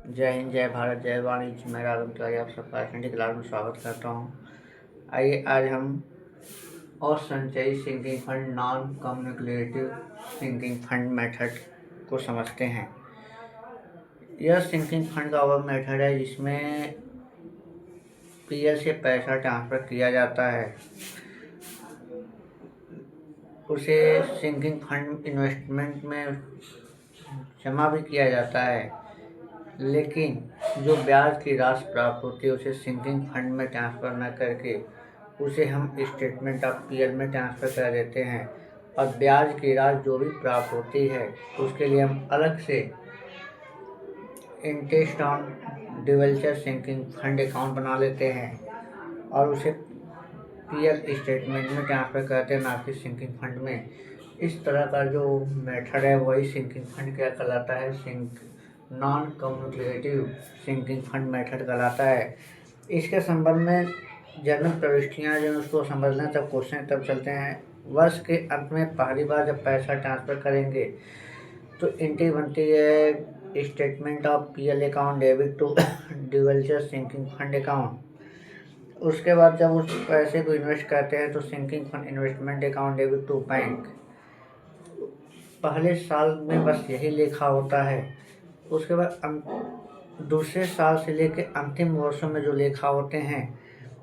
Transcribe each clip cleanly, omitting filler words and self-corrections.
जय हिंद, जय भारत, जय वाणिज्य। मैं राघव तिवारी आप सबका एस.एन.डी क्लास में स्वागत करता हूँ। आइए आज हम और संचयी sinking fund non cumulative sinking fund method को समझते हैं। यह सिंकिंग फंड का वह मेथड है जिसमें पीएल से पैसा ट्रांसफ़र किया जाता है। उसे सिंकिंग फंड इन्वेस्टमेंट में जमा भी किया जाता है, लेकिन जो ब्याज की राशि प्राप्त होती है उसे सिंकिंग फंड में ट्रांसफ़र न करके उसे हम स्टेटमेंट ऑफ पीएल में ट्रांसफ़र कर देते हैं, और ब्याज की राशि जो भी प्राप्त होती है उसके लिए हम अलग से interest on debenture sinking fund account बना लेते हैं और उसे पीएल स्टेटमेंट में ट्रांसफ़र करते हैं, ना कि सिंकिंग फंड में। इस तरह का जो मेथड है वही सिंकिंग फंड क्या कहलाता है, non cumulative sinking fund method कहलाता है। इसके संबंध में जनरल प्रविष्टियाँ जो उसको समझना तब क्वेश्चन तब चलते हैं। वर्ष के अंत में पहली बार जब पैसा ट्रांसफ़र करेंगे तो एंट्री बनती है statement of PL account debit to debenture sinking fund account. उसके बाद जब उस पैसे को इन्वेस्ट करते हैं तो sinking fund investment account debit to bank. पहले साल में बस यही लेखा होता है। उसके बाद दूसरे साल से लेकर अंतिम वर्षों में जो लेखा होते हैं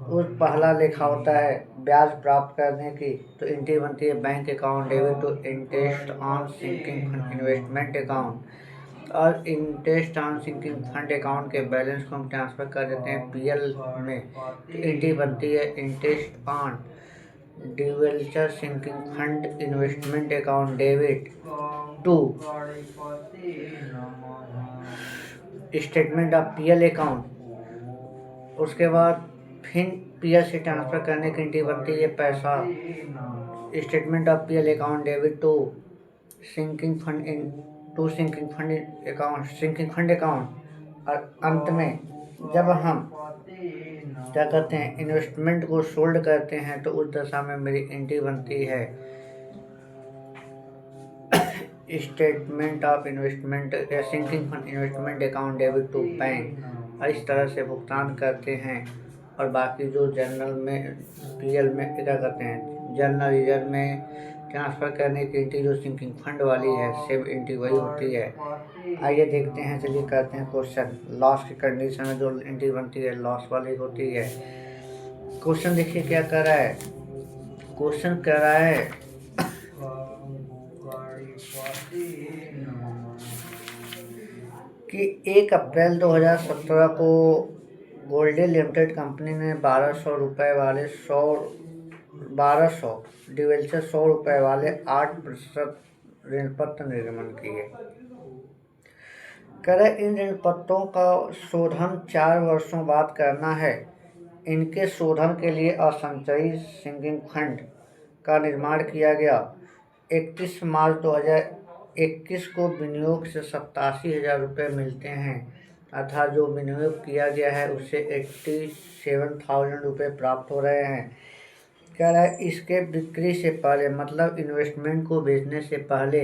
उस पहला लेखा होता है ब्याज प्राप्त करने की, तो एंट्री बनती है bank account debit to interest on sinking fund investment account. और interest on sinking fund account के बैलेंस को हम ट्रांसफ़र कर देते हैं पीएल में, तो एंट्री बनती है interest on debenture sinking fund investment account debit to statement of PL account. उसके बाद फिर पीएल से ट्रांसफ़र करने की एंट्री बनती है पैसा statement of PL account debit to sinking fund account. और अंत में जब हम क्या करते हैं इन्वेस्टमेंट को सोल्ड करते हैं तो उस दशा में मेरी एंट्री बनती है statement of investment sinking fund investment account debit to bank. और इस तरह से भुगतान करते हैं। और बाकी जो जनरल में पीएल में क्या करते हैं जनरल रिजर्व में ट्रांसफ़र करने की एंट्री जो सिंकिंग फंड वाली है सेम एंट्री वही होती है। आइए देखते हैं, चलिए करते हैं क्वेश्चन। लॉस की कंडीशन में जो एंट्री बनती है लॉस वाली होती है। क्वेश्चन देखिए क्या कर रहा है। क्वेश्चन कह रहा है कि 1 अप्रैल 2017 को गोल्डे लिमिटेड कंपनी ने 1200 डिवेंचर 100 रुपये वाले 8% ऋण पत्र निर्गमन किए। इन ऋण पत्रों का शोधन 4 वर्षों बाद करना है। इनके शोधन के लिए असंचयी सिंकिंग फंड का निर्माण किया गया। 31 मार्च 2021 को विनियोग से 87,000 रुपये मिलते हैं, अर्थात जो विनियोग किया गया है उससे 87,000 रुपये प्राप्त हो रहे हैं। कह रहा है इसके बिक्री से पहले मतलब इन्वेस्टमेंट को बेचने से पहले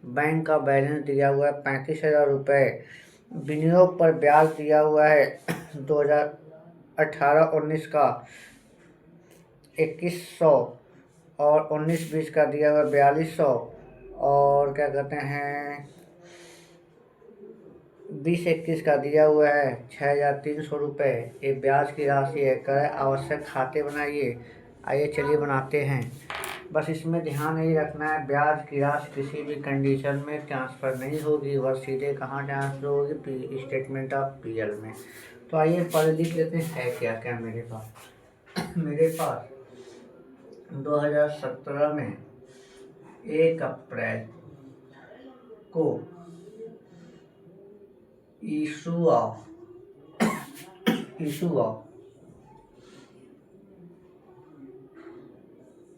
बैंक का बैलेंस दिया हुआ है 35,000 रुपये। विनियोग पर ब्याज दिया हुआ है 2018-19 का 2100 और 19-20 का दिया हुआ 4200 और क्या कहते हैं 20-21 का दिया हुआ है 6,300 रुपये। ये ब्याज की राशि है। कर आवश्यक खाते बनाइए। आइए चलिए बनाते हैं। बस इसमें ध्यान यही रखना है ब्याज की राशि किसी भी कंडीशन में ट्रांसफ़र नहीं होगी, वह सीधे कहाँ ट्रांसफ़र होगी स्टेटमेंट ऑफ पीएल में। तो आइए पढ़ लिख लेते हैं क्या क्या मेरे पास। मेरे पास 2017 में 1 अप्रैल को issue of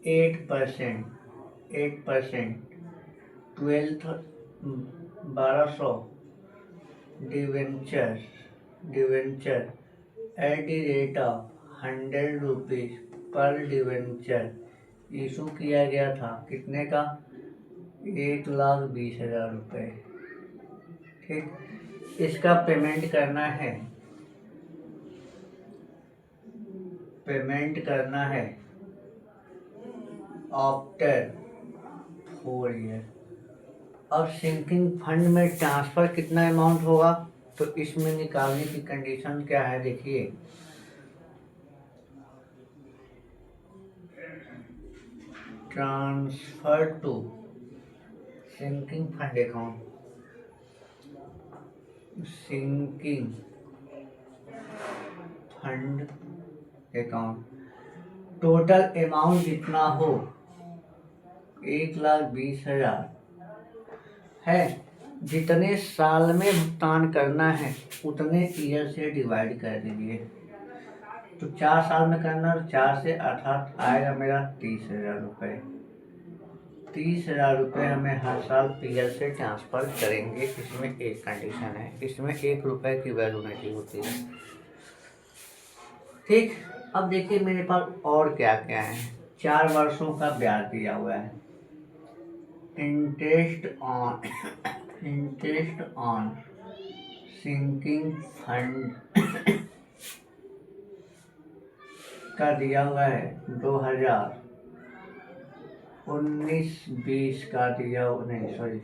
8% 1200 debenture at the rate of 100 rupees पर डिवेंचर इशू किया गया था। कितने का? 1,20,000 रुपये। ठीक। इसका पेमेंट करना है आफ्टर 4 ईयर। अब सिंकिंग फंड में ट्रांसफर कितना अमाउंट होगा, तो इसमें निकालने की कंडीशन क्या है, देखिए। Transfer to sinking fund account, sinking fund account, total amount जितना हो 1,20,000 है, जितने साल में भुगतान करना है उतने ईयर से डिवाइड कर दीजिए। तो 4 साल में करना, 4 से अर्थात आएगा मेरा 30,000 रुपये। 30,000 रुपये हमें हर साल पीएल से ट्रांसफ़र करेंगे। इसमें एक कंडीशन है, इसमें 1 रुपये की वैल्यूनिटी होती है। ठीक, अब देखिए मेरे पास और क्या क्या है। 4 वर्षों का ब्याज दिया हुआ है, इंटरेस्ट ऑन सिंकिंग फंड का दिया हुआ है 2019-20 का दिया, नहीं सॉरी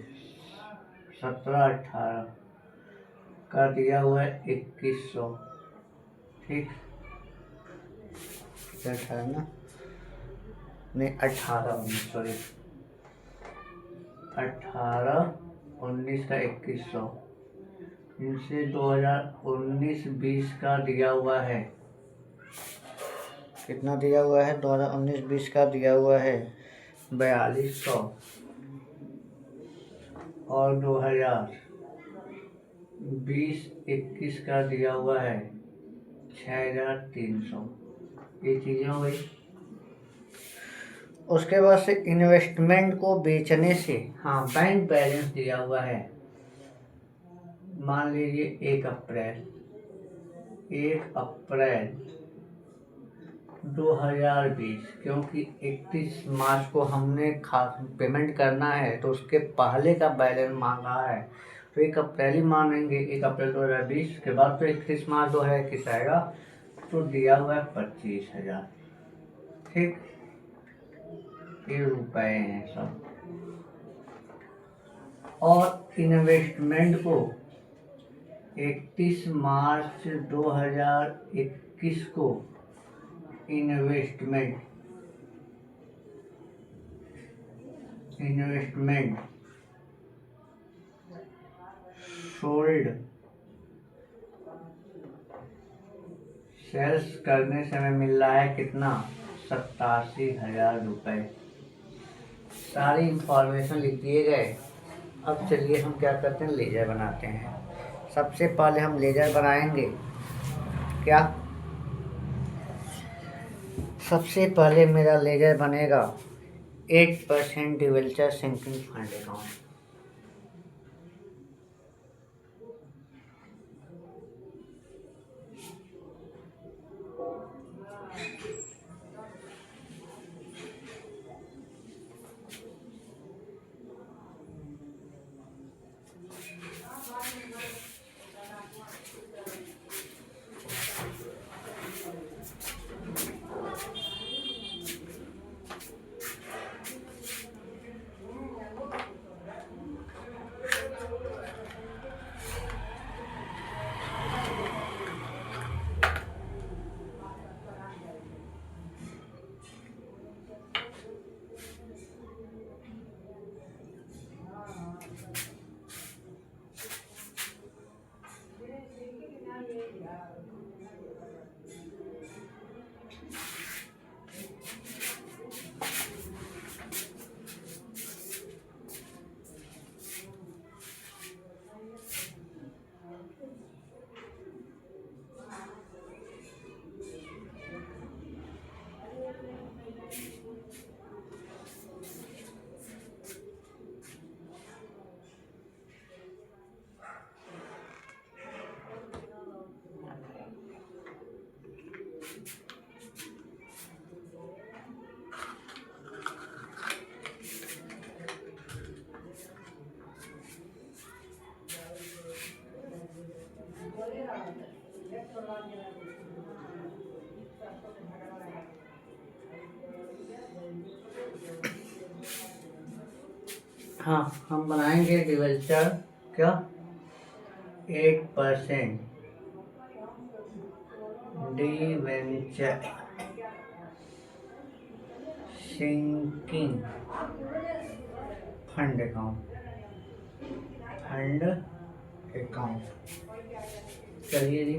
17-18 का दिया हुआ है 2100। ठीक, 18 ना, नहीं 18-19 सॉरी 18-19 का 2100, इनसे 2019-20 का दिया हुआ है, कितना दिया हुआ है, 2019-20 का दिया हुआ है 4200, और 2020-21 का दिया हुआ है 6,300। ये चीज़ें हो गई। उसके बाद से इन्वेस्टमेंट को बेचने से, हाँ, बैंक बैलेंस दिया हुआ है, मान लीजिए 1 अप्रैल 2020, क्योंकि 31 मार्च को हमने पेमेंट करना है तो उसके पहले का बैलेंस मांगा है, तो 1 अप्रैल ही मानेंगे। 1 अप्रैल 2020 के बाद तो 31 मार्च 2021 आएगा, तो दिया हुआ है 25,000। ठीक, ये रुपए हैं सब। और इन्वेस्टमेंट को 31 मार्च 2021 को इन्वेस्टमेंट सोल्ड सेल्स करने से हमें मिल रहा है कितना, 87,000 रुपये। सारी इंफॉर्मेशन लिख दिए गए। अब चलिए हम क्या करते हैं, लेजर बनाते हैं। सबसे पहले हम लेजर बनाएंगे क्या, सबसे पहले मेरा लेजर बनेगा 8% डिवेंचर सिंकिंग फंड अकाउंट। हाँ, हम बनाएंगे डिवेंचर क्या 8% डिवेंचर सिंकिंग फंड अकाउंट। चलिए जी,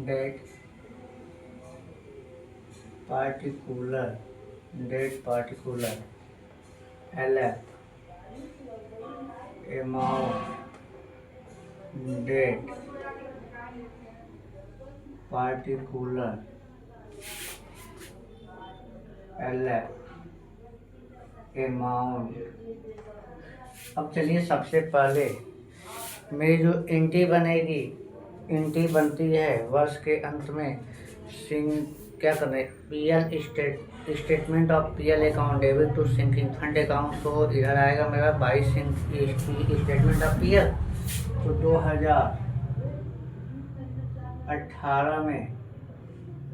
date particular LF amount date particular LF amount. अब चलिए, सबसे पहले मेरी जो एंट्री बनेगी, एंट्री बनती है वर्ष के अंत में क्या करें, PL statement of PL account debit to sinking fund account. तो इधर आएगा मेरा 22 स्टेटमेंट ऑफ पीएल। तो 2018 में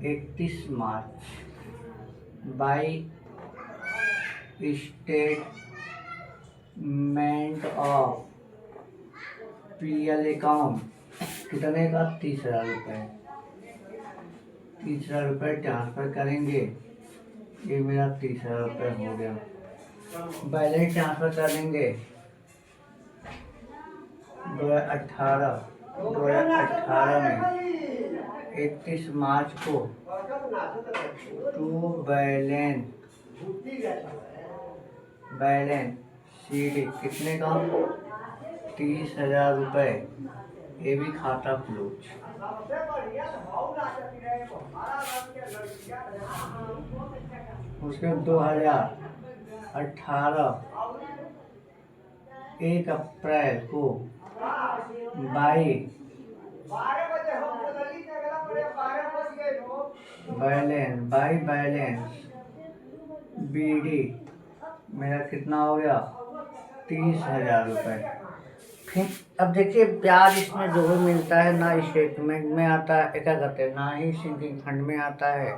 31 March by statement of PL account कितने का 30,000 रुपये। 30,000 रुपये ट्रांसफर करेंगे, ये मेरा 30,000 रुपये हो गया। बैलेंस ट्रांसफर कर देंगे 2018 में 31 मार्च को टू बैलेंस सीडी कितने का 30,000 रुपये। ये भी खाता क्लोज। उसके 2018 1 अप्रैल को बाई बैलेंस बीडी मेरा कितना हो गया 30,000 रुपये। फिर अब देखिए, ब्याज इसमें जो भी मिलता है ना स्टेटमेंट में आता है, क्या कहते हैं, ना ही सिंकिंग फंड में आता है,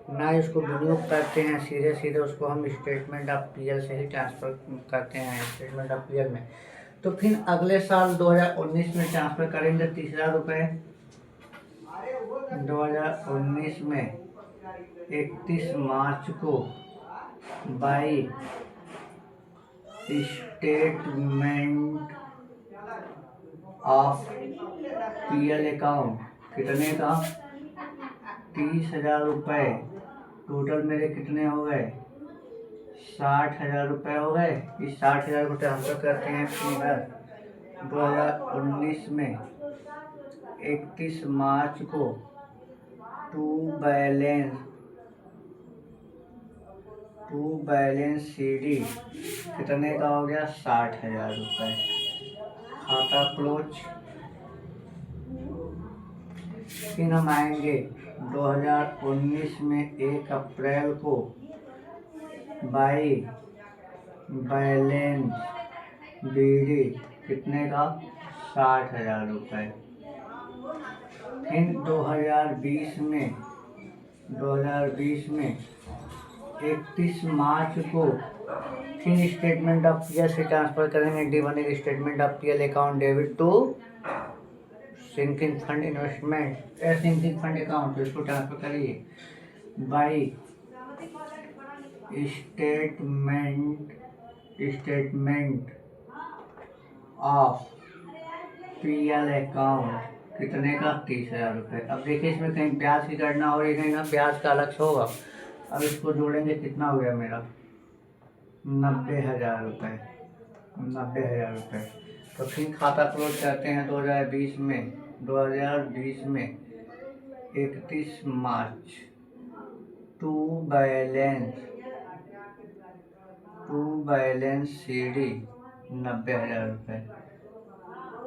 ना ही उसको विनियोग करते हैं। सीधे उसको हम स्टेटमेंट ऑफ पीएल से ही ट्रांसफ़र करते हैं, स्टेटमेंट ऑफ पीएल में। तो फिर अगले साल 2019 में ट्रांसफ़र करेंगे 30,000 रुपये। 2019 में 31 मार्च को by statement of PL account कितने का 30,000 रुपये। टोटल मेरे कितने हो गए 60,000 रुपये हो गए। इस 60,000 को ट्रांसफर करते हैं फिर 2019 में 31 मार्च को टू बैलेंस सीडी कितने का हो गया 60,000 रुपये। खाता क्लोज। फिर हम आएंगे 2019 में 1 अप्रैल को बाई बैलेंस बीडी कितने का 60,000 रुपये। फिर 2020 में 31 मार्च को फिर स्टेटमेंट ऑफ पीएल से ट्रांसफर करेंगे। डी बनेगा statement of PL account debit to sinking fund investment sinking fund account. इसको ट्रांसफर करिए by statement of PL account कितने का 30,000 रुपये। अब देखिए, इसमें कहीं ब्याज की गणना हो रही, कहीं ना ब्याज का अलग से होगा। अब इसको जोड़ेंगे, कितना हो गया मेरा 90,000 रुपये। तो फिर खाता क्लोज करते हैं 2020 में 31 मार्च टू बैलेंस सीडी 90,000 रुपये।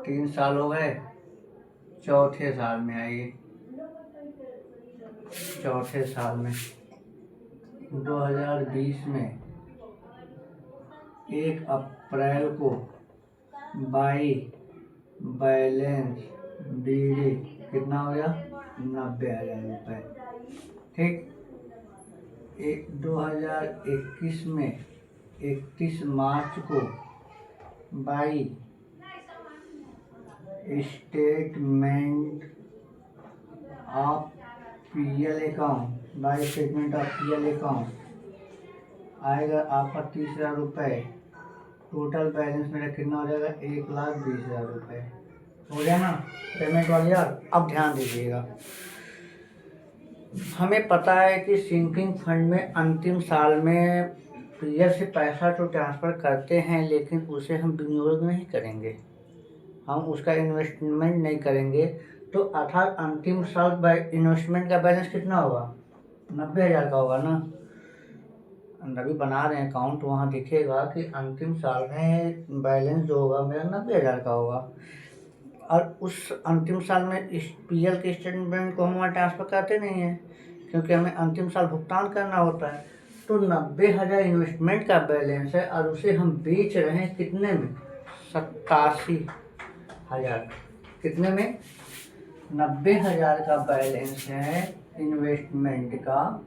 3 साल हो गए, चौथे साल में आइए, चौथे साल में 2020 में 1 अप्रैल को बाई बैलेंस बीडी कितना हो गया? 90,000 रुपये। ठीक। 2021 में 31 मार्च को by statement of PL account, by statement of PL account आएगा आपका 30,000 रुपये। टोटल बैलेंस मेरा कितना हो जाएगा? 1,20,000 रुपये हो गया ना पेमेंट वाली यार। अब ध्यान दीजिएगा, हमें पता है कि सिंकिंग फंड में अंतिम साल में पीएल से पैसा तो ट्रांसफ़र करते हैं, लेकिन उसे हम विनियोग नहीं करेंगे, हम उसका इन्वेस्टमेंट नहीं करेंगे। तो अर्थात अंतिम साल इन्वेस्टमेंट का बैलेंस कितना होगा? 90,000 का होगा ना। अभी बना रहे हैं अकाउंट, वहाँ दिखेगा कि अंतिम साल में बैलेंस जो होगा मेरा 90,000 का होगा। और उस अंतिम साल में इस पीएल के स्टेटमेंट को हम वहाँ ट्रांसफ़र करते नहीं हैं, क्योंकि हमें अंतिम साल भुगतान करना होता है। तो 90,000 इन्वेस्टमेंट का बैलेंस है और उसे हम बेच रहे हैं कितने में? 87,000। कितने में? 90,000 का बैलेंस है इन्वेस्टमेंट का,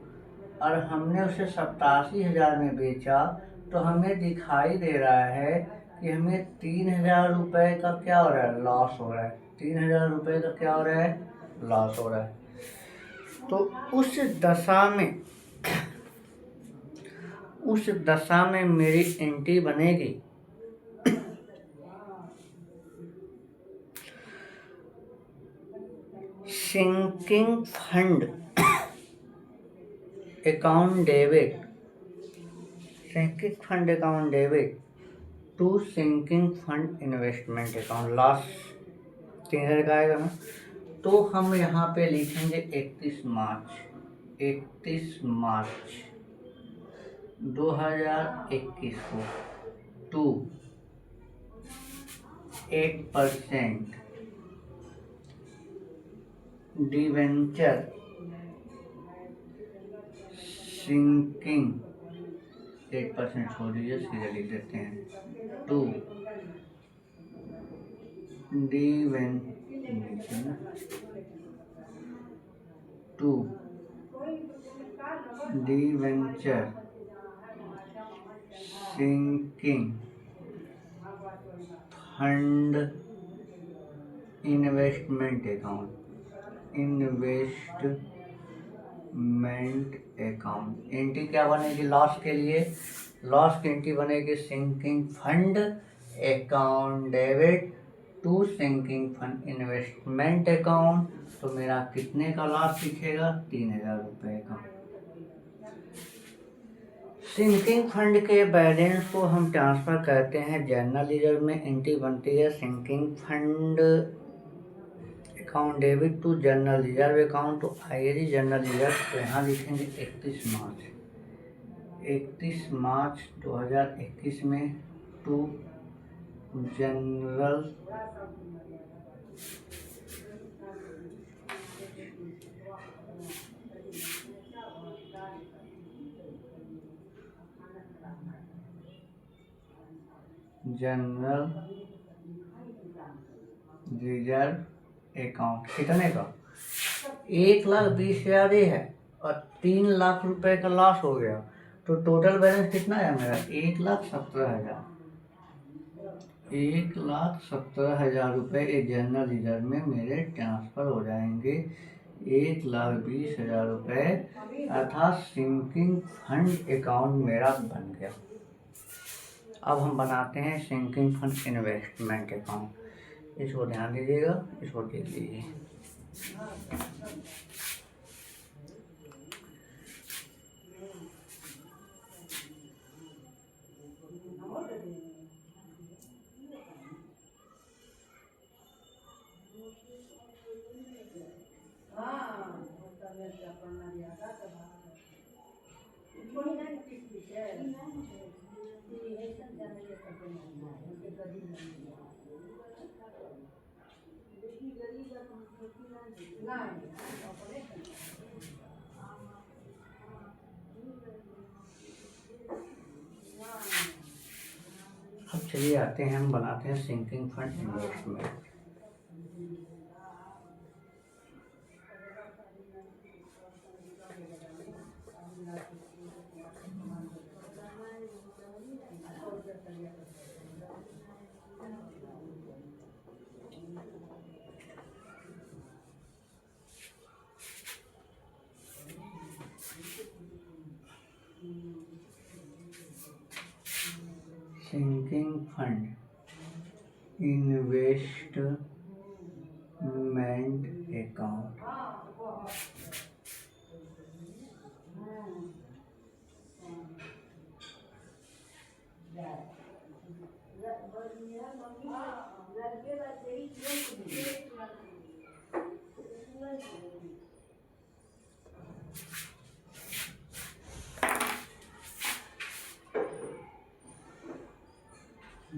और हमने उसे 87,000 में बेचा। तो हमें दिखाई दे रहा है कि हमें 3,000 रुपये का क्या हो रहा है? लॉस हो रहा है। 3,000 रुपये का क्या हो रहा है? लॉस हो रहा है। तो उस दशा में मेरी एंट्री बनेगी sinking fund account debit, sinking fund account debit to sinking fund investment account. Loss 3,000 का आएगा ना। तो हम यहाँ पे लिखेंगे 31 मार्च 2021 को टू 8% डिवेंचर सिंकिंग, 8% छोड़ दीजिए, सीधे लिख देते हैं, to debenture sinking fund investment account. Entry क्या बनेगी लॉस के लिए? लॉस की एंट्री बनेगी sinking fund account debit to sinking fund investment account. तो मेरा कितने का लॉस दिखेगा? 3,000 रुपये का। सिंकिंग फंड के बैलेंस को हम ट्रांसफ़र करते हैं जनरल रिजर्व में। एंट्री बनती है sinking fund account debit to general reserve account. तो आइए जी जनरल रिजर्व, तो यहाँ लिखेंगे 31 मार्च 2021 में टू जनरल रिजर्व अकाउंट। कितने का? 1,20,000 है और 3 लाख रुपए का लॉस हो गया। तो टोटल बैलेंस कितना है मेरा? 1,17,000। 1,17,000 रुपये जनरल रिजर्व में मेरे ट्रांसफ़र हो जाएंगे। 1,20,000 रुपये अर्थात सिंकिंग फंड अकाउंट मेरा बन गया। अब हम बनाते हैं सिंकिंग फंड इन्वेस्टमेंट अकाउंट। इसको ध्यान दीजिएगा, इसको देख लीजिए। अब चलिए आते हैं, हम बनाते हैं sinking fund investment. Sinking fund investment account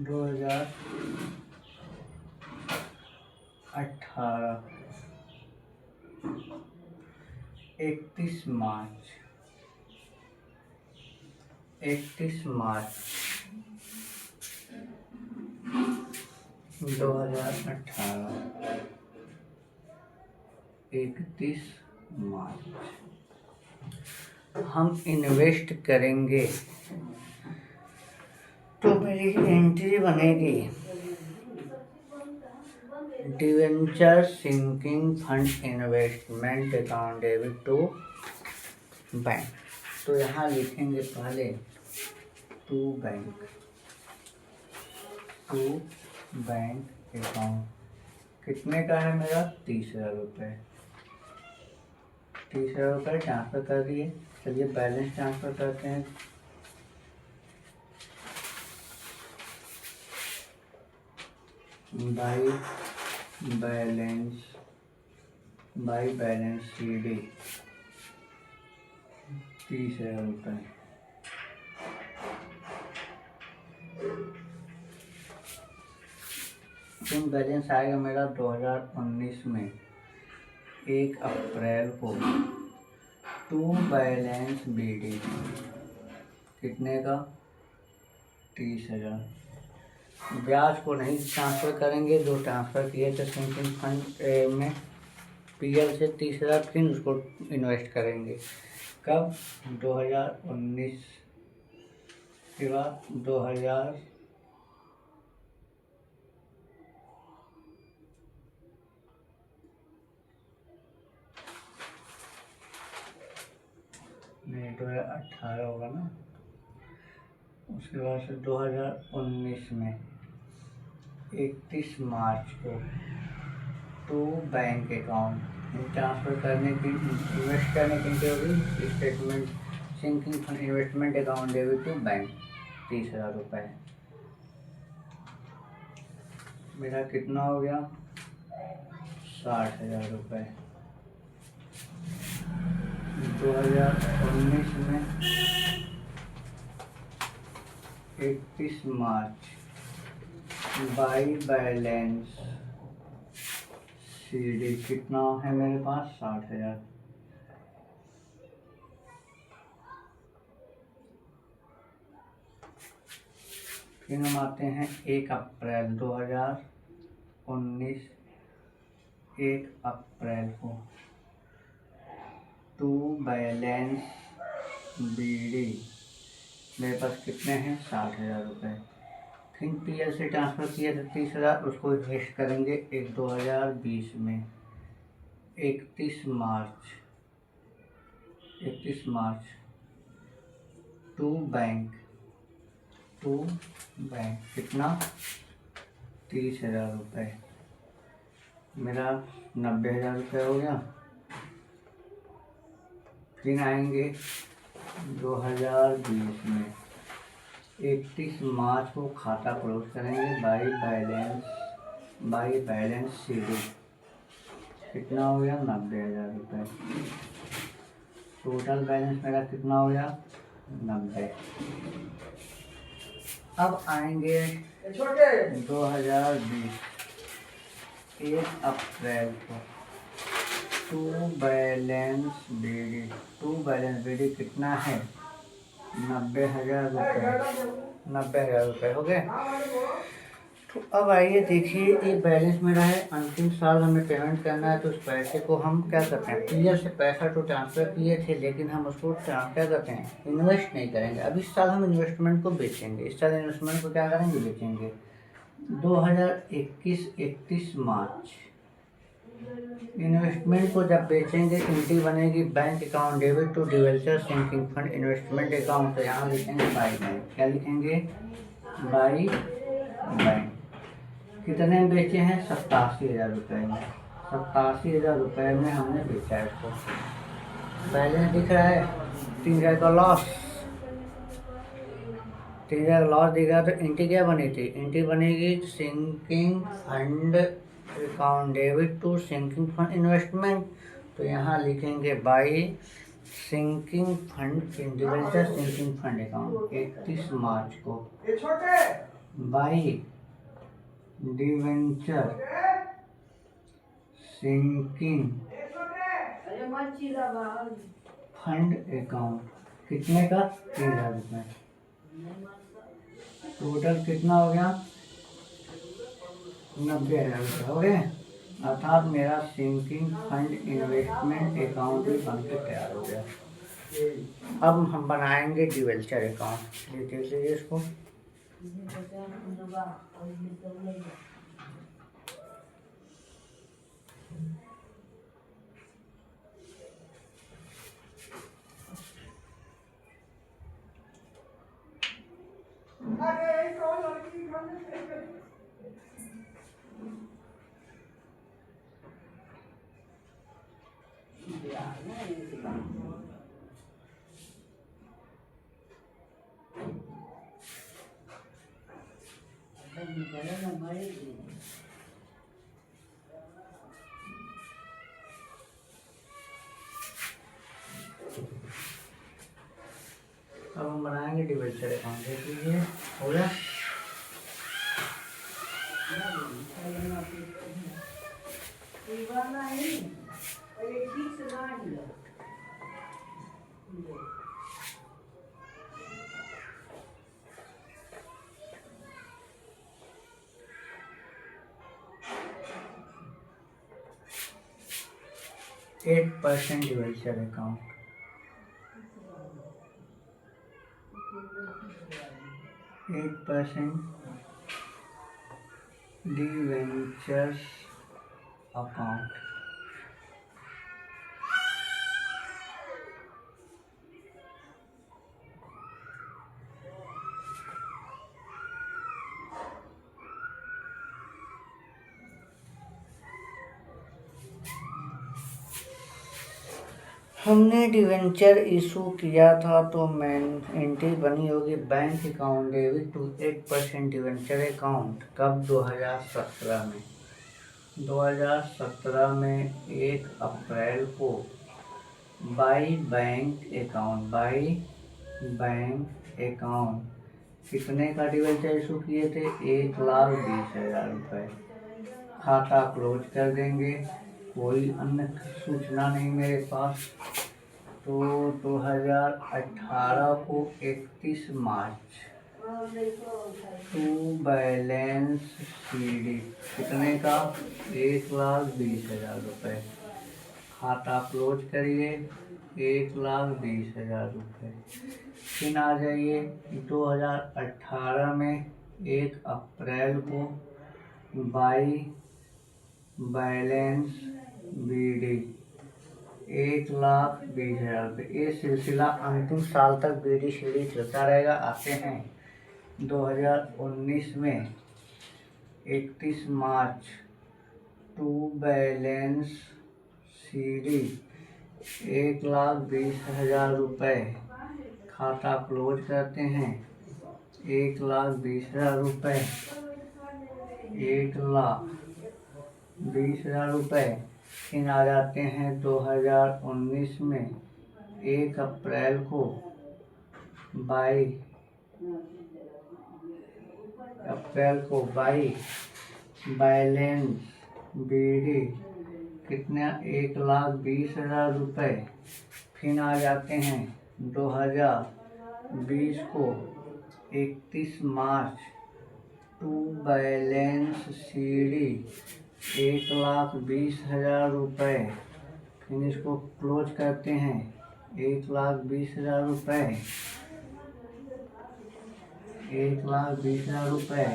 दो 2018 31 मार्च 2018 31 मार्च हम इन्वेस्ट करेंगे तो मेरी एंट्री बनेगी debenture sinking fund investment account debit to bank. तो यहाँ लिखेंगे पहले टू बैंक अकाउंट। कितने का है मेरा? 30,000 रुपये। 30,000 रुपये ट्रांसफ़र कर दिए। चलिए बैलेंस ट्रांसफ़र करते हैं। बाई बैलेंस CD 30,000 रुपये। फिर बैलेंस आएगा मेरा 2019 में 1 अप्रैल को टू बैलेंस BD कितने का? 30,000। ब्याज को नहीं ट्रांसफ़र करेंगे, जो ट्रांसफ़र किए थे सिंकिंग फंड में PL से 30,000 फिर उसको इन्वेस्ट करेंगे। कब? 2019 के बाद 2000 नहीं 2018 होगा ना। उसके बाद से 2019 में 31 मार्च को टू बैंक अकाउंट ट्रांसफ़र करने की इन्वेस्ट करने की होगी statement sinking fund investment account debit to bank 30,000 रुपये। मेरा कितना हो गया? 60,000 रुपये। 2019 में 31 मार्च बाई बैलेंस CD कितना है मेरे पास? 60,000। फिर हम आते हैं 1 अप्रैल 2019 1 अप्रैल को टू बैलेंस BD मेरे पास कितने हैं? 60,000 रुपये। फिर PL से ट्रांसफ़र किए थे 30,000, उसको इन्वेस्ट करेंगे 2020 में 31 मार्च टू बैंक कितना? 30,000 रुपये। मेरा 90,000 रुपये हो गया। फिर आएंगे 2020 में 31 मार्च को खाता क्लोज करेंगे बाई बैलेंस CD कितना हो गया? 90,000 रुपये। टोटल बैलेंस मेरा कितना हो गया? 90। अब आएंगे 2020 1 अप्रैल को to balance BD. To balance BD कितना है? 90,000 रुपये। 90,000 रुपये हो गए। तो अब आइए देखिए, ये बैलेंस मेरा है, अंतिम साल हमें पेमेंट करना है, तो उस पैसे को हम क्या करते हैं, पीएफ से पैसा तो ट्रांसफ़र किए थे, लेकिन हम उसको क्या करते हैं, इन्वेस्ट नहीं करेंगे। अब इस साल हम इन्वेस्टमेंट को बेचेंगे। इस साल इन्वेस्टमेंट को क्या करेंगे, बेचेंगे। 2021-31 मार्च इन्वेस्टमेंट को जब बेचेंगे, एंट्री बनेगी bank account debit to debenture sinking fund investment account. तो यहाँ लिखेंगे बाई बैंक। क्या लिखेंगे, बाई बैंक। कितने में बेचे हैं, 87,000 रुपये में। 87,000 रुपये में हमने बेचा है इसको। बैलेंस दिख रहा है 3,000 का लॉस। 3,000 लॉस दिख रहा, तो एंट्री क्या बनी थी, एंट्री बनेगी sinking fund account debit to sinking fund investment. तो यहाँ लिखेंगे by sinking fund individual sinking fund account 31 मार्च को, by debenture sinking fund account. कितने का, 3,000 रुपये। टोटल कितना हो गया, 90,000 रुपये हो गए। अर्थात मेरा सिंकिंग फंड इन्वेस्टमेंट अकाउंट भी बनकर तैयार हो गया। अब हम बनाएंगे डिवेंचर अकाउंट। देख लीजिए इसको। अब हम बनाएंगे डिवेंचर अकाउंट। देख लीजिए, हो गया। Eight % debenture account, 8% debentures account. हमने डिवेंचर इशू किया था, तो मैन एंट्री बनी होगी bank account debit to 8% debenture account. कब, 2017 में। 2017 में 1 अप्रैल को by bank account, by bank account कितने का डिवेंचर इशू किए थे, 1,20,000 रुपये। खाता क्लोज कर देंगे, कोई अन्य सूचना नहीं मेरे पास। तो 2018 को 31 मार्च टू बैलेंस सीडी कितने का, 1,20,000 रुपये। खाता क्लोज करिए, 1,20,000 रुपये। फिर आ जाइए 2018 में 1 अप्रैल को बाई बैलेंस बीडी 1,20,000 रुपये। ये सिलसिला अंतिम साल तक बीडी सीडी चलता रहेगा। आते हैं 2019 में 31 मार्च टू बैलेंस सीडी 1,20,000 रुपये। खाता क्लोज करते हैं, 1,20,000 रुपये, 1,20,000 रुपये। फिर आ जाते हैं 2019 में 1 अप्रैल को बाई बैलेंस बीडी कितने 1,20,000 रुपये। फिर आ जाते हैं 2020 को 31 मार्च टू बैलेंस सीडी 1,20,000 रुपये। फिर इसको क्लोज करते हैं 1,20,000 रुपये, 1,20,000 रुपये।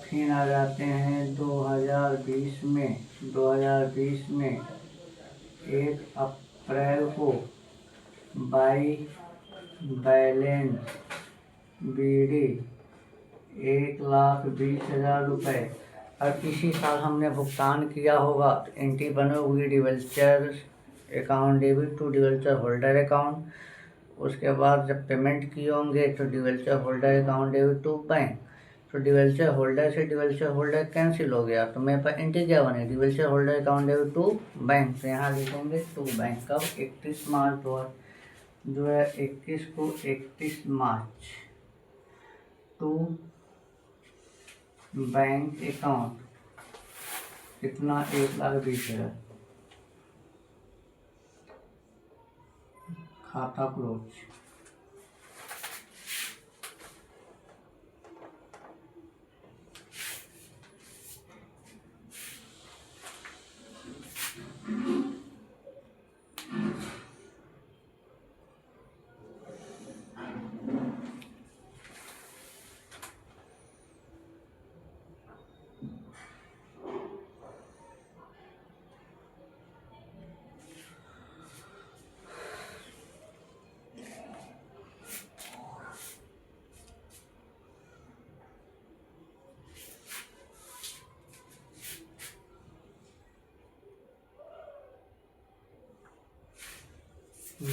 फिर आ जाते हैं 2020 में 1 अप्रैल को बाई बैलेंस बीडी 1,20,000 रुपये। अब इसी साल हमने भुगतान किया होगा तो एंट्री बनी हुई debenture account debit to debenture holder account. उसके बाद जब पेमेंट किए होंगे तो debenture holder account debit to bank. तो डिवेंचर होल्डर से डिवेंचर होल्डर कैंसिल हो गया तो मेरे पास एंट्री क्या बनी, debenture holder account debit to bank. तो यहाँ लिखेंगे टू बैंक। कब 31 मार्च 2021 को 31 मार्च टू बैंक अकाउंट कितना 1,20,000, खाता क्लोज।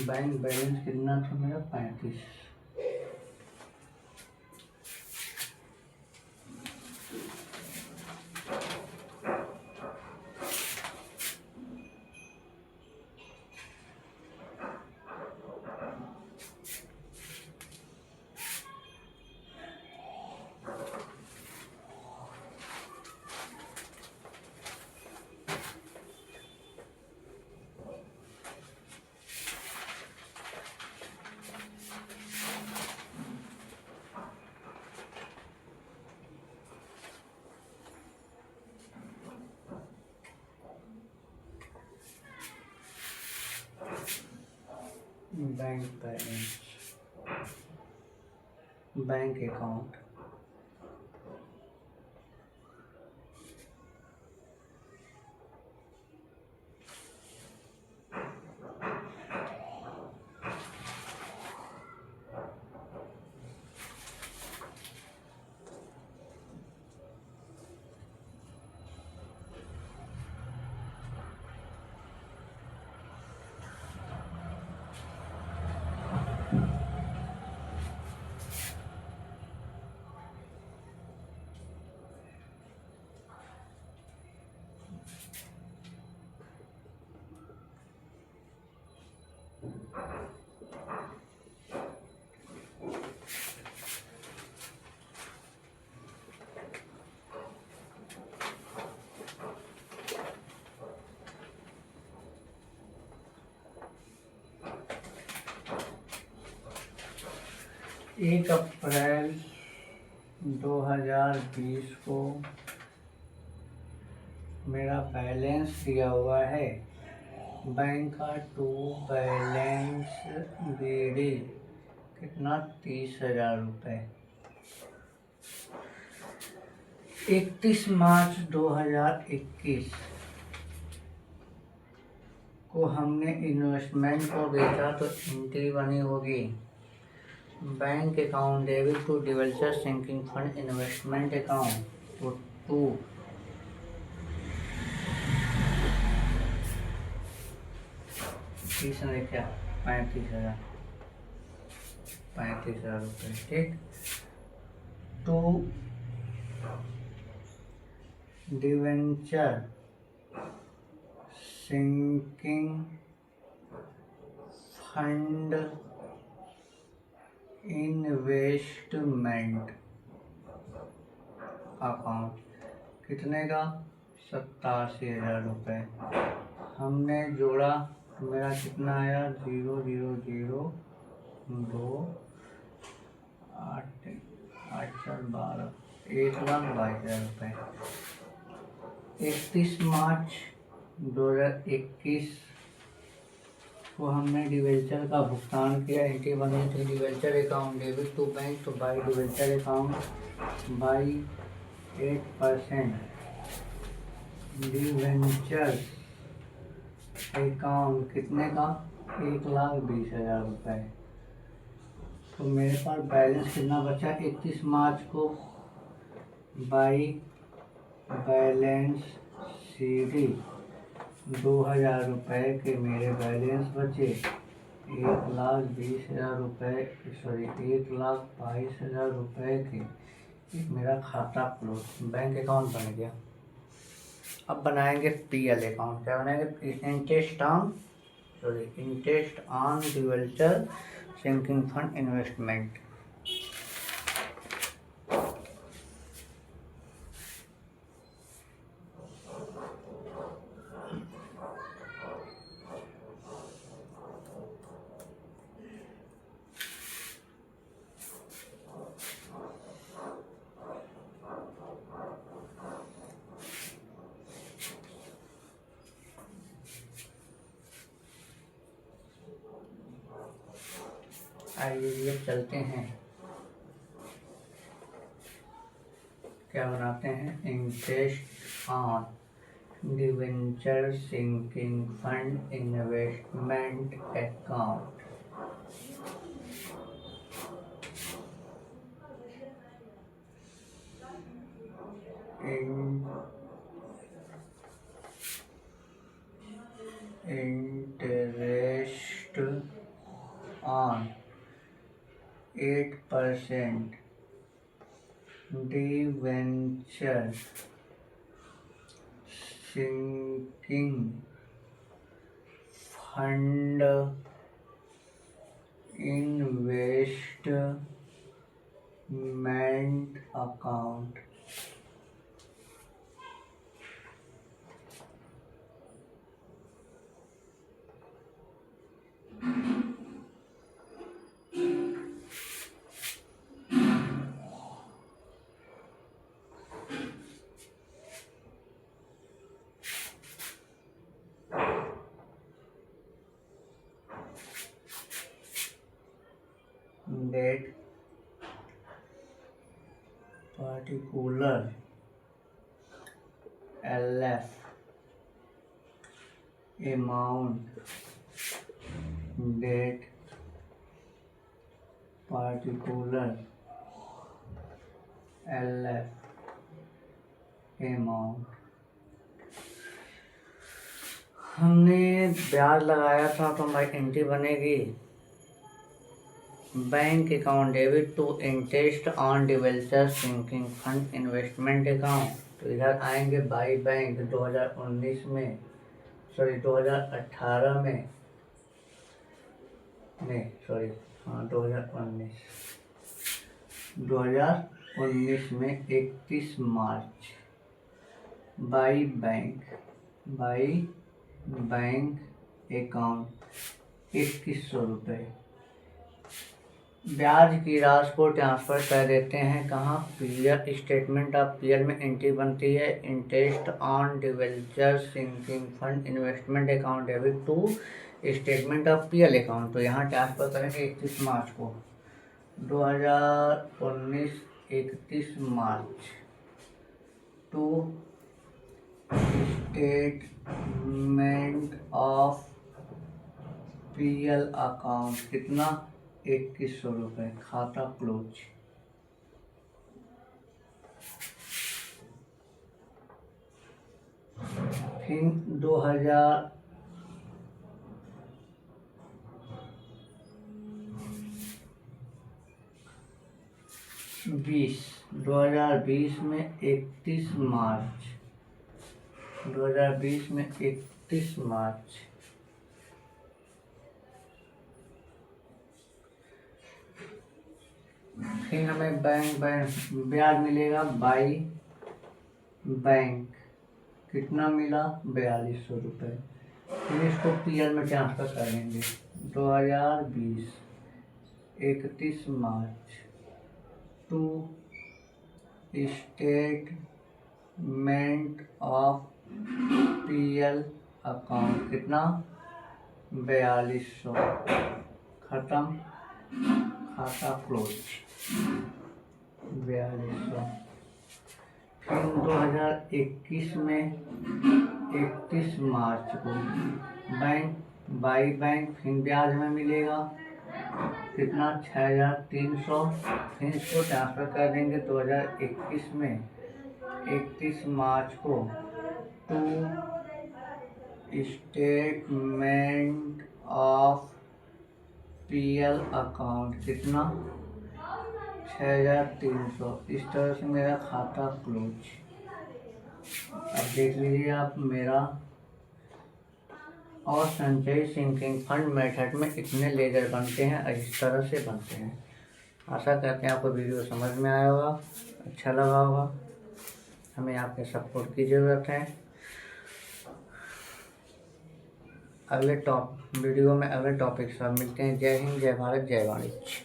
बैंक बैलेंस कितना था मेरा 35। बैंक बैलेंस, बैंक अकाउंट एक अप्रैल 2020 को मेरा बैलेंस दिया हुआ है बैंक का टू बैलेंस बीडी कितना 30,000 रुपये। 31 मार्च 2021 को हमने इन्वेस्टमेंट को बेचा तो एंट्री बनी होगी bank account debit to debenture sinking fund investment account तो टू तीसरा क्या 35,000 रुपये। ठीक, to debenture sinking fund investment account कितने का 87,000 रुपये। हमने जोड़ा तो मेरा कितना आया 0,0,0,2 8 8 4 12 1,22,000 रुपये। 31 मार्च 2021 को हमने डिवेंचर का भुगतान किया। एंट्री बनी थी debenture account debit to bank, तो by debenture account by 8% debenture account कितने का 1,20,000 रुपये। तो मेरे पास बैलेंस कितना बचा 31 मार्च को बाई बैलेंस सीडी 2,000 रुपये के मेरे बैलेंस बचे 1,20,000 रुपये, सॉरी 1,22,000 रुपये के मेरा खाता क्लोज बैंक अकाउंट बन गया। अब बनाएंगे पीएल अकाउंट। क्या बनाएंगे interest on debenture sinking fund investment. आइए चलते हैं, क्या बनाते हैं interest on debenture sinking fund investment account. Interest on 8% debenture sinking fund investment account. Date particular LF amount, date particular LF amount। हमने ब्याज लगाया था तो हमारी एंट्री बनेगी bank account debit to interest on debenture sinking fund investment account. तो इधर आएंगे बाई बैंक 2019 में, सॉरी 2018 में, नहीं सॉरी हाँ 2019 में 31 मार्च बाई बैंक अकाउंट 2100 रुपये। ब्याज की राशि को ट्रांसफ़र कर देते हैं कहाँ पीएल स्टेटमेंट ऑफ पीएल में एंट्री बनती है interest on debenture sinking fund investment account debit to statement of PL account. तो यहाँ ट्रांसफ़र करेंगे 31 मार्च को 2019 31 March to statement of PL account कितना 2100 रुपये, खाता क्लोज। फिर 2020 में 31 मार्च 2020 में 31 मार्च फिर हमें बैंक ब्याज मिलेगा बाई बैंक कितना मिला 4200 रुपये। फिर इसको पीएल में ट्रांसफ़र कर देंगे। 2020 31 March to statement of PL account कितना 4200 ख़त्म खाता क्लोज 4200। फिर 2021 में 31 मार्च को बैंक बाई बैंक फिर ब्याज में मिलेगा कितना 6300। फिर इसको ट्रांसफ़र कर देंगे 2021 में 31 मार्च को to statement of PL account कितना 6300। इस तरह से मेरा खाता क्लोज। अब देख लीजिए आप मेरा और संचयी सिंकिंग फंड मेथड में इतने लेजर बनते हैं और इस तरह से बनते हैं। आशा करते हैं आपको वीडियो समझ में आया होगा, अच्छा लगा होगा। हमें आपके सपोर्ट की ज़रूरत है। अगले वीडियो में अगले टॉपिक से मिलते हैं। जय हिंद, जय भारत, जय वाणिज्य।